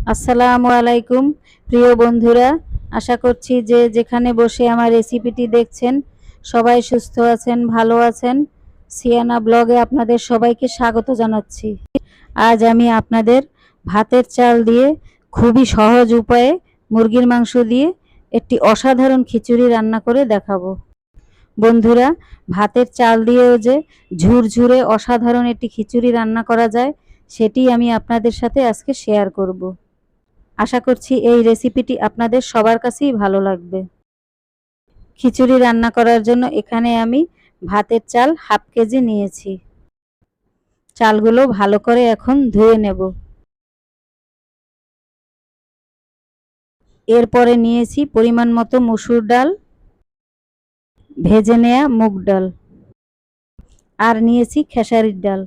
আসসালামু আলাইকুম প্রিয় বন্ধুরা, আশা করছি যে যেখানে বসে আমার রেসিপিটি দেখছেন সবাই সুস্থ আছেন, ভালো আছেন। সিয়ানা ব্লগে আপনাদের সবাইকে স্বাগত জানাচ্ছি। আজ আমি আপনাদের ভাতের চাল দিয়ে খুবই সহজ উপায়ে মুরগির মাংস দিয়ে একটি অসাধারণ খিচুড়ি রান্না করে দেখাবো। বন্ধুরা, ভাতের চাল দিয়েও যে ঝুরঝুরে অসাধারণ একটি খিচুড়ি রান্না করা যায় সেটি আমি আপনাদের সাথে আজকে শেয়ার করব। আশা করছি এই রেসিপিটি আপনাদের সবার কাছেই ভালো লাগবে। খিচুড়ি রান্না করার জন্য এখানে আমি ভাতের চাল হাফ কেজি নিয়েছি। চালগুলো ভালো করে এখন ধুয়ে নেব। এরপরে নিয়েছি পরিমাণ মতো মসুর ডাল, ভেজে নেওয়া মুগ ডাল, আর নিয়েছি খেসারির ডাল।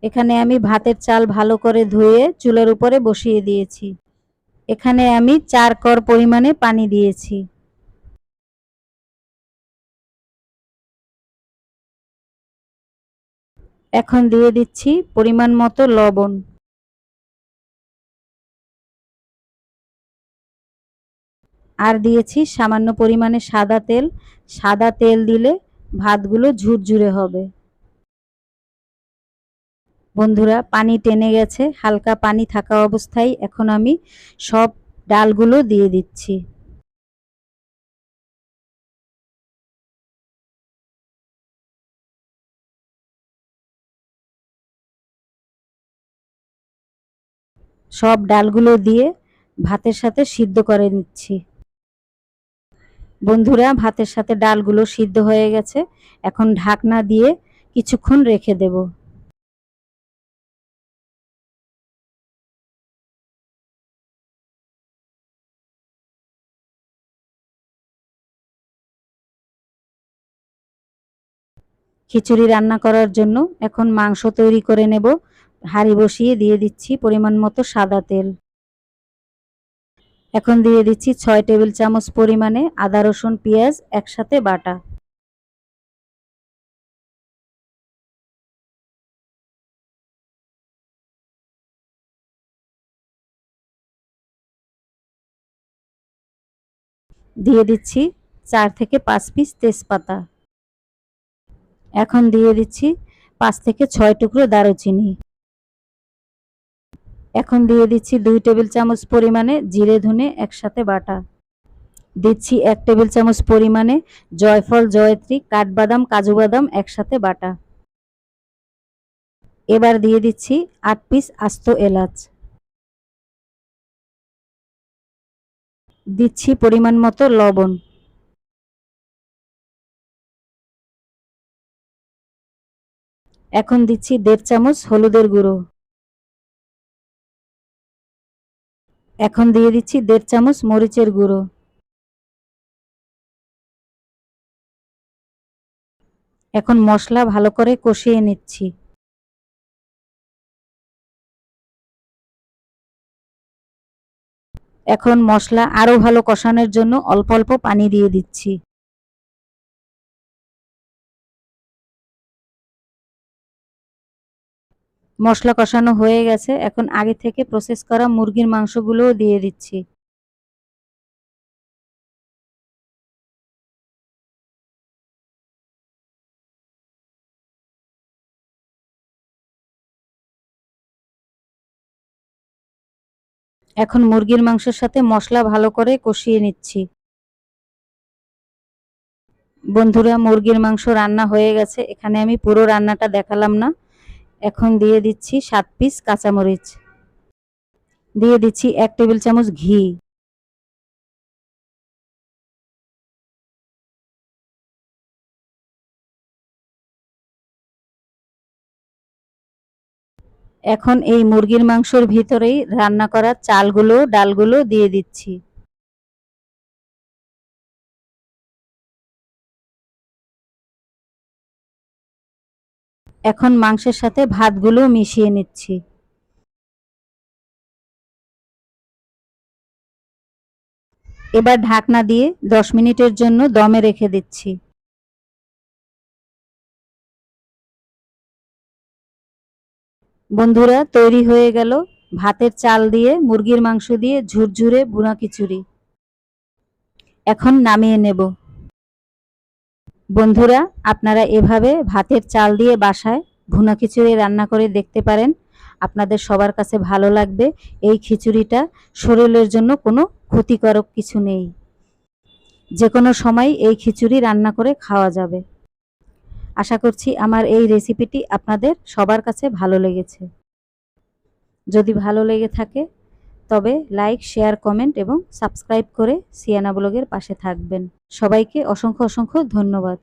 এখানে আমি ভাতের চাল ভালো করে ধুয়ে চুলার উপরে বসিয়ে দিয়েছি। এখানে আমি 4 কড় পরিমাণে পানি দিয়েছি। এখন দিয়ে দিচ্ছি পরিমাণ মতো লবণ, আর দিয়েছি সামান্য পরিমাণে সাদা তেল। সাদা তেল দিলে ভাতগুলো ঝুরঝুরে হবে। বন্ধুরা, পানি টেনে গেছে। হালকা পানি থাকা অবস্থায় এখন আমি সব ডালগুলো দিয়ে দিচ্ছি। সব ডালগুলো দিয়ে ভাতের সাথে সিদ্ধ করে নিচ্ছি। বন্ধুরা, ভাতের সাথে ডালগুলো সিদ্ধ হয়ে গেছে। এখন ঢাকনা দিয়ে কিছুক্ষণ রেখে দেব। খিচুড়ি রান্না করার জন্য এখন মাংস তৈরি করে নেব। হাঁড়ি বসিয়ে দিয়ে দিচ্ছি পরিমাণ মতো সাদা তেল। এখন দিয়ে দিচ্ছি 6 টেবিল চামচ পরিমাণে আদা রসুন পেঁয়াজ একসাথে বাটা। দিয়ে দিচ্ছি 4 থেকে 5 পিস তেজপাতা। এখন দিয়ে দিচ্ছি 5 থেকে 6 টুকরো দারুচিনি। এখন দিয়ে দিচ্ছি 2 টেবিল চামচ পরিমাণে জিরে ধনে একসাথে বাটা। দিচ্ছি 1 টেবিল চামচ পরিমাণে জয়ফল জয়ত্রী কাঠবাদাম কাজু বাদাম একসাথে বাটা। এবার দিয়ে দিচ্ছি 8 পিস আস্ত এলাচ। দিচ্ছি পরিমাণ মতো লবণ। এখন দিচ্ছি 1.5 চামচ হলুদের গুঁড়ো। এখন দিয়ে দিচ্ছি 1.5 চামচ মরিচের গুঁড়ো। এখন মশলা ভালো করে কষিয়ে নিচ্ছি। এখন মশলা আরো ভালো কষানোর জন্য অল্প অল্প পানি দিয়ে দিচ্ছি। মশলা কষানো হয়ে গেছে। এখন আগে থেকে প্রসেস করা মুরগির মাংসগুলোও দিয়ে দিচ্ছি। এখন মুরগির মাংসের সাথে মশলা ভালো করে কষিয়ে নিচ্ছি। বন্ধুরা, মুরগির মাংস রান্না হয়ে গেছে। এখানে আমি পুরো রান্নাটা দেখালাম না। এখন দিয়ে দিচ্ছি 7 পিস কাঁচামরিচ। দিয়ে দিচ্ছি 1 টেবিল চামচ ঘি। এখন এই মুরগির মাংসর ভিতরেই রান্না করা চালগুলো ডালগুলো দিয়ে দিচ্ছি। এখন মাংসের সাথে ভাতগুলো মিশিয়ে নিচ্ছি। এবার ঢাকনা দিয়ে 10 মিনিটের জন্য দমে রেখে দিচ্ছি। বন্ধুরা, তৈরি হয়ে গেল ভাতের চাল দিয়ে মুরগির মাংস দিয়ে ঝুরঝুরে ভুনা খিচুড়ি। এখন নামিয়ে নেব। বন্ধুরা, আপনারা এভাবে ভাতের চাল দিয়ে বাসায় ভুনা খিচুড়ি রান্না করে দেখতে পারেন। আপনাদের সবার কাছে ভালো লাগবে। এই খিচুড়িটা শরীরের জন্য কোনো ক্ষতিকারক কিছু নেই। যে কোনো সময় এই খিচুড়ি রান্না করে খাওয়া যাবে। আশা করছি আমার এই রেসিপিটি আপনাদের সবার কাছে ভালো লেগেছে। যদি ভালো লেগে থাকে তবে লাইক, শেয়ার, কমেন্ট এবং সাবস্ক্রাইব করে সিয়ানা ব্লগের পাশে থাকবেন। সবাইকে অসংখ্য অসংখ্য ধন্যবাদ।